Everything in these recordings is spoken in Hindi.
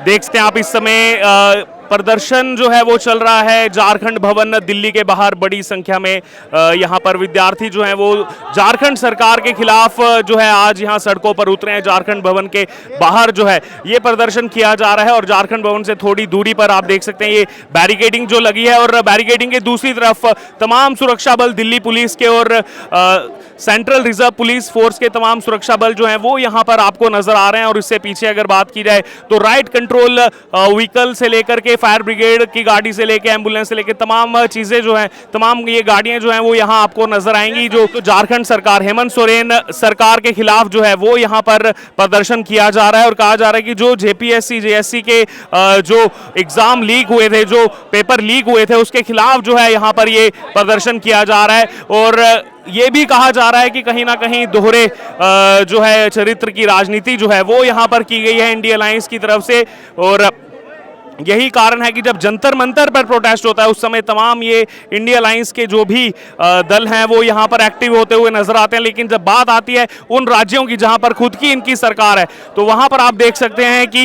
देख सकते हैं आप इस समय प्रदर्शन जो है वो चल रहा है झारखंड भवन दिल्ली के बाहर। बड़ी संख्या में यहाँ पर विद्यार्थी जो हैं वो झारखंड सरकार के खिलाफ जो है आज यहाँ सड़कों पर उतरे हैं। झारखंड भवन के बाहर जो है ये प्रदर्शन किया जा रहा है और झारखंड भवन से थोड़ी दूरी पर आप देख सकते हैं ये बैरिकेडिंग जो लगी है और बैरिकेडिंग के दूसरी तरफ तमाम सुरक्षा बल दिल्ली पुलिस के और सेंट्रल रिजर्व पुलिस फोर्स के तमाम सुरक्षा बल जो हैं वो यहाँ पर आपको नजर आ रहे हैं। और इससे पीछे अगर बात की जाए तो राइट कंट्रोल व्हीकल से लेकर के फायर ब्रिगेड की गाड़ी से लेकर एम्बुलेंस से लेकर तमाम चीजें जो हैं, तमाम ये गाड़ियां जो हैं वो यहाँ आपको नजर आएंगी। जो झारखंड सरकार हेमंत सोरेन सरकार के खिलाफ जो है वो यहाँ पर प्रदर्शन किया जा रहा है और कहा जा रहा है कि जो जेपीएससी जेएससी के जो एग्जाम लीक हुए थे, जो पेपर लीक हुए थे, उसके खिलाफ जो है यहाँ पर ये प्रदर्शन किया जा रहा है। और ये भी कहा जा रहा है कि कहीं ना कहीं दोहरे जो है चरित्र की राजनीति जो है वो यहाँ पर की गई है इंडिया अलायंस की तरफ से। और यही कारण है कि जब जंतर मंतर पर प्रोटेस्ट होता है उस समय तमाम ये इंडिया अलायंस के जो भी दल हैं वो यहाँ पर एक्टिव होते हुए नजर आते हैं। लेकिन जब बात आती है उन राज्यों की जहाँ पर खुद की इनकी सरकार है तो वहाँ पर आप देख सकते हैं कि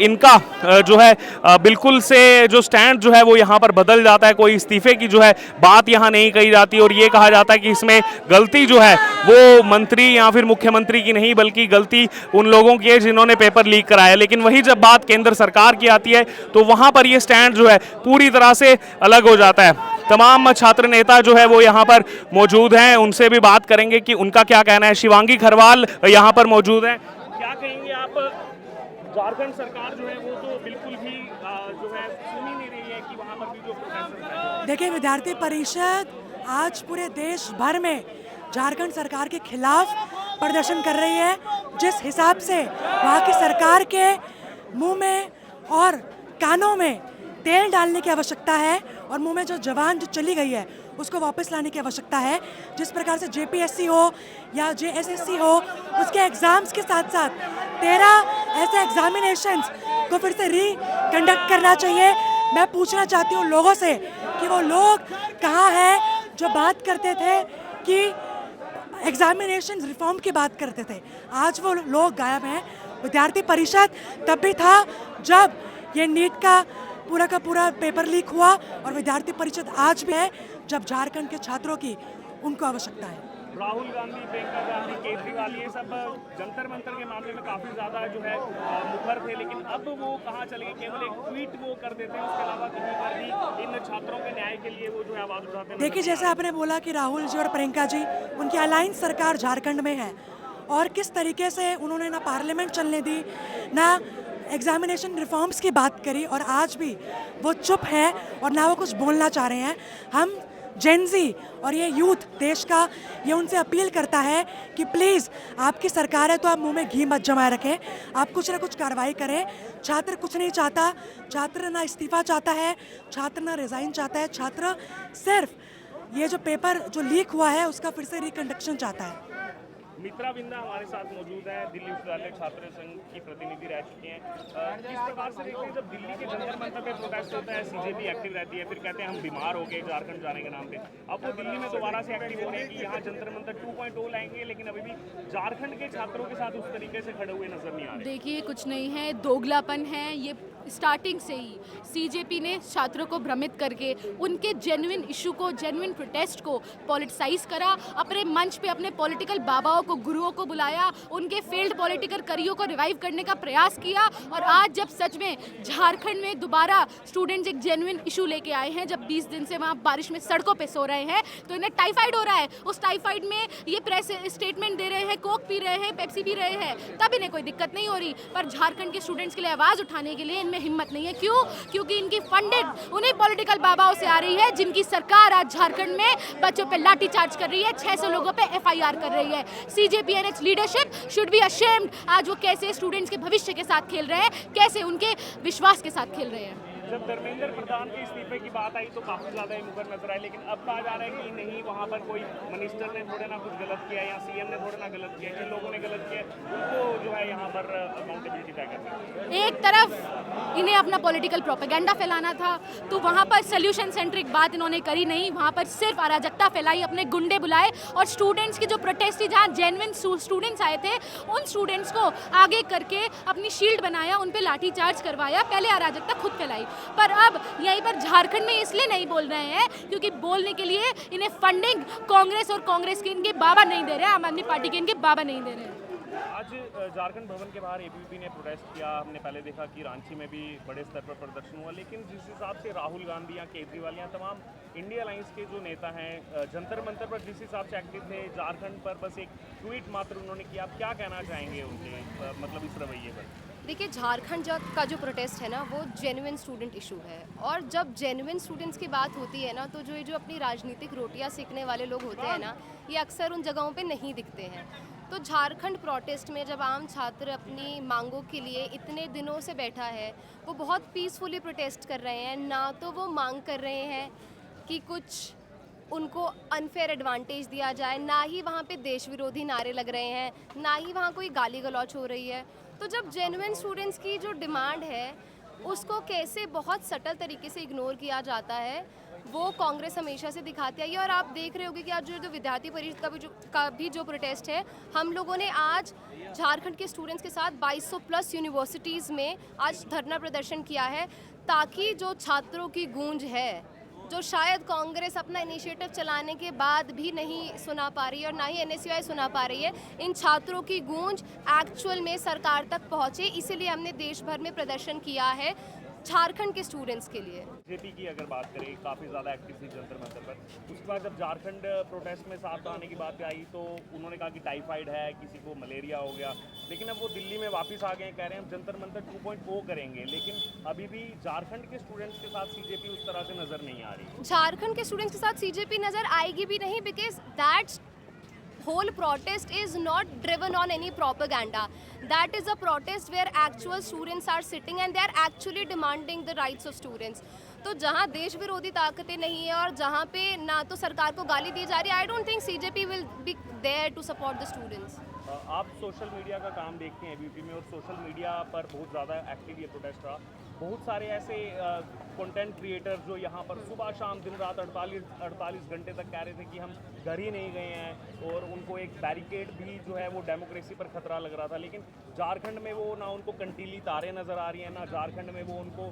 इनका जो है बिल्कुल से जो स्टैंड जो है वो यहाँ पर बदल जाता है। कोई इस्तीफे की जो है बात यहाँ नहीं कही जाती और ये कहा जाता है कि इसमें गलती जो है वो मंत्री या फिर मुख्यमंत्री की नहीं बल्कि गलती उन लोगों की है जिन्होंने पेपर लीक कराया। लेकिन वही जब बात केंद्र सरकार की आती है तो वहां पर ये स्टैंड जो है पूरी तरह से अलग हो जाता है। तमाम छात्र नेता जो है वो यहाँ पर मौजूद हैं, उनसे भी बात करेंगे कि उनका क्या कहना है। शिवांगी खरवाल यहाँ पर मौजूद हैं। क्या कहेंगे आप, झारखंड सरकार जो है वो तो बिल्कुल भी जो है सुन ही नहीं रही है कि वहां पर भी जो प्रोटेस्ट। देखिए, विद्यार्थी परिषद आज पूरे देश भर में झारखंड सरकार के खिलाफ प्रदर्शन कर रही है। जिस हिसाब से वहाँ की सरकार के मुंह में और कानों में तेल डालने की आवश्यकता है और मुंह में जो जवान जो चली गई है उसको वापस लाने की आवश्यकता है। जिस प्रकार से जेपीएससी हो या जेएसएससी हो उसके एग्ज़ाम्स के साथ साथ 13 ऐसे एग्जामिनेशंस को फिर से कंडक्ट करना चाहिए। मैं पूछना चाहती हूँ लोगों से कि वो लोग कहाँ हैं जो बात करते थे कि एग्जामिनेशन रिफॉर्म की बात करते थे। आज वो लोग गायब हैं। विद्यार्थी परिषद तब भी था जब ये नीट का पूरा पेपर लीक हुआ और विद्यार्थी परिषद आज भी है जब झारखंड के छात्रों की उनको आवश्यकता है। राहुल गांधी, प्रियंका गांधी, केजरीवाल ये सब जंतर मंतर के मामले में काफी ज्यादा जो है मुखर थे, लेकिन अब वो कहाँ चले गए? केवल एक ट्वीट वो कर देते हैं, उसके अलावा कहीं पर भी इन छात्रों के न्याय के लिए वो जो है आवाज उठाते हैं। देखिए, जैसे आपने बोला कि राहुल जी और प्रियंका जी, उनकी अलायंस सरकार झारखंड में है और किस तरीके से उन्होंने ना पार्लियामेंट चलने दी, ना एग्जामिनेशन रिफॉर्म्स की बात करी और आज भी वो चुप है और ना वो कुछ बोलना चाह रहे हैं। हम जेनजी और ये यूथ देश का ये उनसे अपील करता है कि प्लीज़ आपकी सरकार है तो आप मुंह में घी मत जमाए रखें, आप कुछ ना कुछ कार्रवाई करें। छात्र कुछ नहीं चाहता, छात्र ना इस्तीफा चाहता है, छात्र ना रिज़ाइन चाहता है, छात्र सिर्फ ये जो पेपर जो लीक हुआ है उसका फिर से रिकंडक्शन चाहता है। मित्रा बिंदा हमारे साथ मौजूद है, दिल्ली विश्वविद्यालय छात्र संघ की प्रतिनिधि रह चुके हैं। किस प्रकार से देखते हैं जब दिल्ली के जंतर मंतर पे प्रोटेस्ट होता है, सीजेपी एक्टिव रहती है, फिर कहते हैं हम बीमार हो गए झारखंड जाने के नाम पे, अब वो दिल्ली में दोबारा से एक्टिव हो रहे हैं कि यहाँ जंतर मंतर 2.0 लाएंगे, लेकिन अभी भी झारखंड के छात्रों के साथ उस तरीके से खड़े हुए नजर नहीं आ रहे। देखिए, कुछ नहीं है, दोगलापन है। ये स्टार्टिंग से ही सीजेपी ने छात्रों को भ्रमित करके उनके जेन्युइन इशू को, जेन्युइन प्रोटेस्ट को पॉलिटिसाइज करा, अपने मंच पे अपने पॉलिटिकल बाबाओं को, गुरुओं को बुलाया, उनके फेल्ड पॉलिटिकल करियर को रिवाइव करने का प्रयास किया। और आज जब सच में झारखंड में दोबारा स्टूडेंट्स एक जेन्युइन इशू लेके आए हैं, जब 20 दिन से वहाँ बारिश में सड़कों पे सो रहे हैं तो इन्हें टाइफाइड हो रहा है, उस टाइफाइड में ये प्रेस स्टेटमेंट दे रहे हैं, कोक पी रहे हैं, पेप्सी पी रहे हैं, तब इन्हें कोई दिक्कत नहीं हो रही। पर झारखंड के स्टूडेंट्स के लिए आवाज़ उठाने के लिए इनमें हिम्मत नहीं है। क्यों? क्योंकि इनकी फंडेड उन्हीं पॉलिटिकल बाबाओं से आ रही है जिनकी सरकार आज झारखंड में बच्चों पे लाठीचार्ज कर रही है, 600 लोगों पे एफआईआर कर रही है। CJP and it's leadership should be ashamed. आज वो कैसे स्टूडेंट्स के भविष्य के साथ खेल रहे हैं, कैसे उनके विश्वास के साथ खेल रहे हैं। जब धर्मेंद्र प्रधान के इस्तीफे की बात आई तो काफी ज्यादा ही मुखर नजर आए, लेकिन अब कहा जा रहा है कि नहीं, वहां पर कोई मिनिस्टर ने थोड़े ना कुछ गलत किया या सीएम ने थोड़े ना गलत किया, जिन लोगों ने गलत किया उनको जो है यहाँ पर अकाउंटेबिलिटी तय करना है। एक तरफ इन्हें अपना पॉलिटिकल प्रोपेगेंडा फैलाना था, तो वहाँ पर सोल्यूशन सेंट्रिक बात इन्होंने करी नहीं, वहाँ पर सिर्फ अराजकता फैलाई, अपने गुंडे बुलाए और स्टूडेंट्स की जो प्रोटेस्ट थी, जहाँ जेन्युइन स्टूडेंट्स आए थे, उन स्टूडेंट्स को आगे करके अपनी शील्ड बनाया, उन पे लाठी चार्ज करवाया, पहले अराजकता खुद फैलाई। पर अब यहीं पर झारखंड में इसलिए नहीं बोल रहे हैं क्योंकि बोलने के लिए इन्हें फंडिंग कांग्रेस और कांग्रेस के इनके बाबा नहीं दे रहे हैं, आम आदमी पार्टी के इनके बाबा नहीं दे रहे हैं। आज झारखंड भवन के बाहर एबीवीपी ने प्रोटेस्ट किया। हमने पहले देखा कि रांची में भी बड़े स्तर पर प्रदर्शन हुआ, लेकिन जिस हिसाब से राहुल गांधी या केजरीवाल या तमाम इंडिया अलायंस के जो नेता हैं जंतर मंतर पर जिस हिसाब से एक्टिव थे, झारखंड पर बस एक ट्वीट मात्र उन्होंने किया। आप क्या कहना चाहेंगे उनके मतलब इस रवैये पर? देखिए, झारखंड का जो प्रोटेस्ट है ना, वो जेन्युइन स्टूडेंट इशू है, और जब जेन्युइन स्टूडेंट्स की बात होती है ना, तो जो अपनी राजनीतिक रोटियां सेकने वाले लोग होते हैं ना, ये अक्सर उन जगहों पे नहीं दिखते हैं। तो झारखंड प्रोटेस्ट में जब आम छात्र अपनी मांगों के लिए इतने दिनों से बैठा है, वो बहुत पीसफुली प्रोटेस्ट कर रहे हैं। ना तो वो मांग कर रहे हैं कि कुछ उनको अनफेयर एडवांटेज दिया जाए, ना ही वहाँ पे देश विरोधी नारे लग रहे हैं, ना ही वहाँ कोई गाली गलौच हो रही है। तो जब जेन्युइन स्टूडेंट्स की जो डिमांड है, उसको कैसे बहुत सटल तरीके से इग्नोर किया जाता है, वो कांग्रेस हमेशा से दिखाती आई है। और आप देख रहे होंगे कि आज जो विद्यार्थी परिषद का भी जो प्रोटेस्ट है, हम लोगों ने आज झारखंड के स्टूडेंट्स के साथ 2200 प्लस यूनिवर्सिटीज़ में आज धरना प्रदर्शन किया है, ताकि जो छात्रों की गूंज है, जो शायद कांग्रेस अपना इनिशिएटिव चलाने के बाद भी नहीं सुना पा रही है और ना ही एनएसयूआई सुना पा रही है, इन छात्रों की गूंज एक्चुअल में सरकार तक पहुंचे। इसीलिए हमने देश भर में प्रदर्शन किया है झारखंड के स्टूडेंट्स के लिए। बीजेपी की अगर बात करें, काफ़ी ज़्यादा एक्टिव थी जंतर मंतर पर। उसके बाद जब झारखंड प्रोटेस्ट में साथ आने की बात आई तो उन्होंने कहा कि टाइफाइड है, किसी को मलेरिया हो गया, लेकिन अब वो दिल्ली में वापस आ गए हैं, कह रहे हैं हम जंतर मंतर 2.0 करेंगे, लेकिन अभी भी झारखंड के स्टूडेंट्स के साथ सीजेपी उस तरह से नज़र नहीं आ रही। झारखंड के स्टूडेंट्स के साथ सीजेपी नज़र आएगी भी नहीं, because that's whole protest is not driven on any propaganda. That is a protest where actual students are sitting and they are actually demanding the rights of students. तो जहाँ देश विरोधी ताकतें नहीं है और जहाँ पे ना तो सरकार को गाली दी जा रही है, I don't think CJP will be there to support the students. आप सोशल मीडिया का काम देखते हैं एबीवीपी में, और सोशल मीडिया पर बहुत ज़्यादा एक्टिव ये प्रोटेस्ट रहा। बहुत सारे ऐसे कंटेंट क्रिएटर जो यहाँ पर सुबह शाम दिन रात 48 घंटे तक कह रहे थे कि हम घर ही नहीं गए हैं, और उनको एक बैरिकेड भी जो है वो डेमोक्रेसी पर खतरा लग रहा था। लेकिन झारखंड में वो ना उनको कंटीली तारे नज़र आ रही हैं, ना झारखंड में वो उनको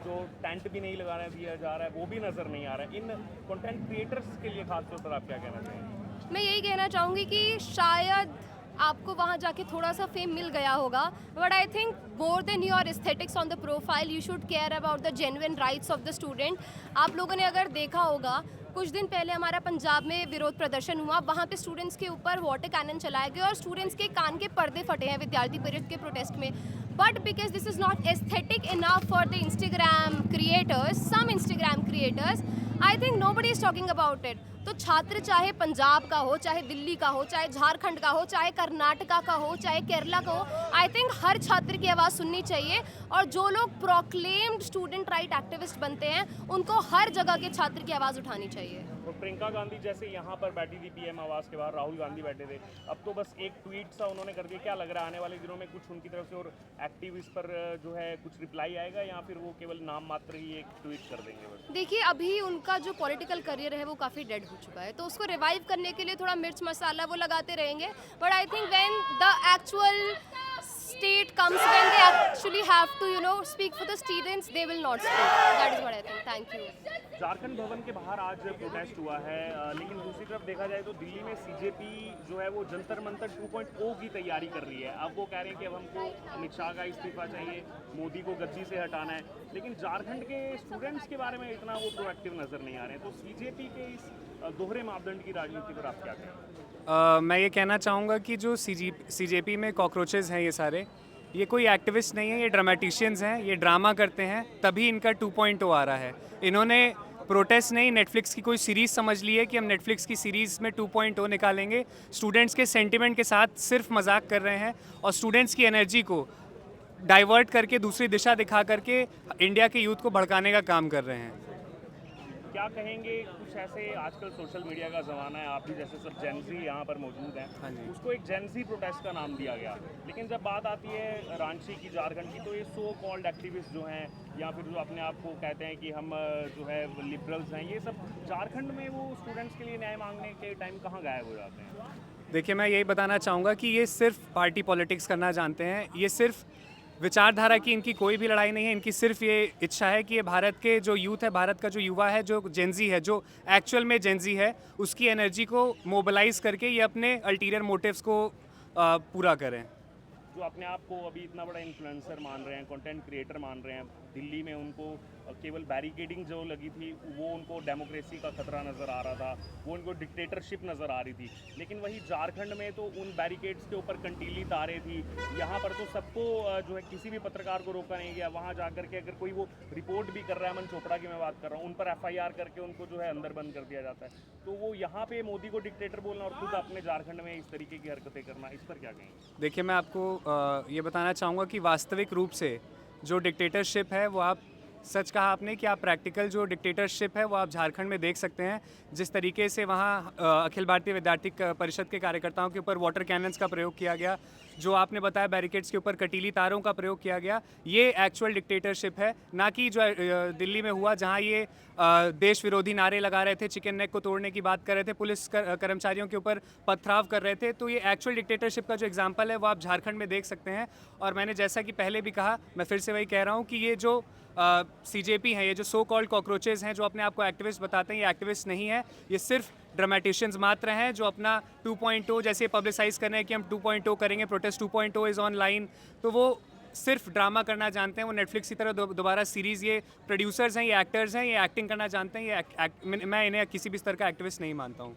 जो टेंट भी नहीं लगाने दिया जा रहा है वो भी नज़र नहीं आ रहा है। इन कंटेंट क्रिएटर्स के लिए खासतौर पर आप क्या कहना चाहेंगे? मैं यही कहना चाहूँगी कि शायद आपको वहाँ जाके थोड़ा सा फेम मिल गया होगा, but I think more than your aesthetics on the profile you should care about the genuine rights of the student. आप लोगों ने अगर देखा होगा, कुछ दिन पहले हमारा पंजाब में विरोध प्रदर्शन हुआ, वहाँ पे स्टूडेंट्स के ऊपर वाटर कैनन चलाए गए और स्टूडेंट्स के कान के पर्दे फटे हैं विद्यार्थी परिषद के प्रोटेस्ट में। But because this is not aesthetic enough for the Instagram creators, some Instagram creators, I think nobody is talking about it. तो छात्र चाहे पंजाब का हो, चाहे दिल्ली का हो, चाहे झारखंड का हो, चाहे कर्नाटका का हो, चाहे केरला का हो, आई थिंक हर छात्र की आवाज़ सुननी चाहिए। और जो लोग प्रोक्लेम्ड स्टूडेंट राइट एक्टिविस्ट बनते हैं, उनको हर जगह के छात्र की आवाज़ उठानी चाहिए। और प्रियंका गांधी जैसे यहाँ पर बैठी थी पीएम आवास के बाहर, राहुल गांधी बैठे थे, अब तो बस एक ट्वीट सा उन्होंने कर दिया। क्या लग रहा है आने वाले दिनों में कुछ उनकी तरफ से और एक्टिव इस पर जो है कुछ रिप्लाई आएगा, या फिर वो केवल नाम मात्र ही एक ट्वीट कर देंगे बस? देखिए, अभी उनका जो पॉलिटिकल करियर है वो काफ़ी डेड हो चुका है, तो उसको रिवाइव करने के लिए थोड़ा मिर्च मसाला वो लगाते रहेंगे। But I think when the actual state comes, when they actually have to, you know, speak for the students, they will not speak. That is what I think. Thank you. Jharkhand भवन के बाहर आज प्रोटेस्ट हुआ है, लेकिन दूसरी तरफ देखा जाए तो दिल्ली में सीजेपी जो है वो जंतर मंतर 2.0 की तैयारी कर रही है। अब वो कह रहे हैं कि अब हमको अमित शाह का इस्तीफा चाहिए, मोदी को गद्दी से हटाना है, लेकिन झारखंड के स्टूडेंट्स के बारे में इतना वो प्रोएक्टिव नज़र नहीं आ रहे हैं। तो सीजेपी के इस दोहरे मापदंड की राजनीति पर आप क्या कहें? मैं ये कहना चाहूँगा कि जो सीजेपी में कॉकरोचेस हैं ये सारे, ये कोई एक्टिविस्ट नहीं है, ये ड्रामेटिशियंस हैं, ये ड्रामा करते हैं, तभी इनका 2.0 आ रहा है। इन्होंने प्रोटेस्ट नहीं, नेटफ्लिक्स की कोई सीरीज़ समझ ली है कि हम नेटफ्लिक्स की सीरीज़ में 2.0 निकालेंगे। स्टूडेंट्स के सेंटिमेंट के साथ सिर्फ मजाक कर रहे हैं और स्टूडेंट्स की एनर्जी को डाइवर्ट करके दूसरी दिशा दिखा करके इंडिया के यूथ को भड़काने का काम कर रहे हैं। क्या कहेंगे कुछ ऐसे आजकल सोशल मीडिया का ज़माना है, आप भी जैसे सब जेनजी यहाँ पर मौजूद हैं, हाँ जी। उसको एक जेनजी प्रोटेस्ट का नाम दिया गया, लेकिन जब बात आती है रांची की, झारखंड की, तो ये सो कॉल्ड एक्टिविस्ट जो हैं या फिर जो अपने आप को कहते हैं कि हम जो है लिबरल्स हैं, ये सब झारखंड में वो स्टूडेंट्स के लिए न्याय मांगने के टाइम कहाँ गायब हो जाते हैं? देखिए, मैं यही बताना चाहूँगा कि ये सिर्फ पार्टी पॉलिटिक्स करना जानते हैं। ये सिर्फ विचारधारा की इनकी कोई भी लड़ाई नहीं है। इनकी सिर्फ ये इच्छा है कि ये भारत के जो यूथ है, भारत का जो युवा है, जो जेनजी है, जो एक्चुअल में जेनजी है, उसकी एनर्जी को मोबिलाइज करके ये अपने अल्टीरियर मोटिव्स को पूरा करें। जो अपने आप को अभी इतना बड़ा इन्फ्लुएंसर मान रहे हैं, कंटेंट क्रिएटर मान रहे हैं, दिल्ली में उनको केवल बैरिकेडिंग जो लगी थी वो उनको डेमोक्रेसी का खतरा नज़र आ रहा था, वो उनको डिक्टेटरशिप नज़र आ रही थी, लेकिन वही झारखंड में तो उन बैरिकेड्स के ऊपर कंटीली तारें थी। यहाँ पर तो सबको जो है किसी भी पत्रकार को रोका नहीं गया। वहाँ जा करके अगर कोई वो रिपोर्ट भी कर रहा है, अमन चोपड़ा की मैं बात कर रहा हूँ, उन पर FIR करके उनको जो है अंदर बंद कर दिया जाता है। तो वो यहाँ पे मोदी को डिक्टेटर बोलना और खुद अपने झारखंड में इस तरीके की हरकतें करना, इस पर क्या कहेंगे? देखिए, मैं आपको ये बताना चाहूँगा कि वास्तविक रूप से जो डिक्टेटरशिप है वो आप सच कहा आपने कि आप प्रैक्टिकल जो डिक्टेटरशिप है वो आप झारखंड में देख सकते हैं। जिस तरीके से वहाँ अखिल भारतीय विद्यार्थी परिषद के कार्यकर्ताओं के ऊपर वाटर कैनन्स का प्रयोग किया गया, जो आपने बताया बैरिकेड्स के ऊपर कटीली तारों का प्रयोग किया गया, ये एक्चुअल डिक्टेटरशिप है, ना कि जो दिल्ली में हुआ जहाँ ये देश विरोधी नारे लगा रहे थे, चिकन नेक को तोड़ने की बात कर रहे थे, पुलिस कर्मचारियों के ऊपर पथराव कर रहे थे। तो ये एक्चुअल डिक्टेटरशिप का जो एग्जाम्पल है वो आप झारखंड में देख सकते हैं। और मैंने जैसा कि पहले भी कहा, मैं फिर से वही कह रहा हूँ कि ये जो CJP हैं, ये जो सो कॉल्ड कॉकरोचेज हैं, जो अपने आप को एक्टिविस्ट बताते हैं, ये एक्टिविस्ट नहीं है, ये सिर्फ ड्रामेटिशियंस मात्र हैं जो अपना 2.0 जैसे पब्लिसाइज कर रहे हैं कि हम 2.0 करेंगे, प्रोटेस्ट 2.0 इज़ ऑनलाइन। तो वो सिर्फ ड्रामा करना जानते हैं। वो नेटफ्लिक्स की तरह दोबारा सीरीज़, ये प्रोड्यूसर्स हैं, ये एक्टर्स हैं, ये एक्टिंग करना जानते हैं। मैं इन्हें किसी भी स्तर का एक्टिविस्ट नहीं मानता हूँ।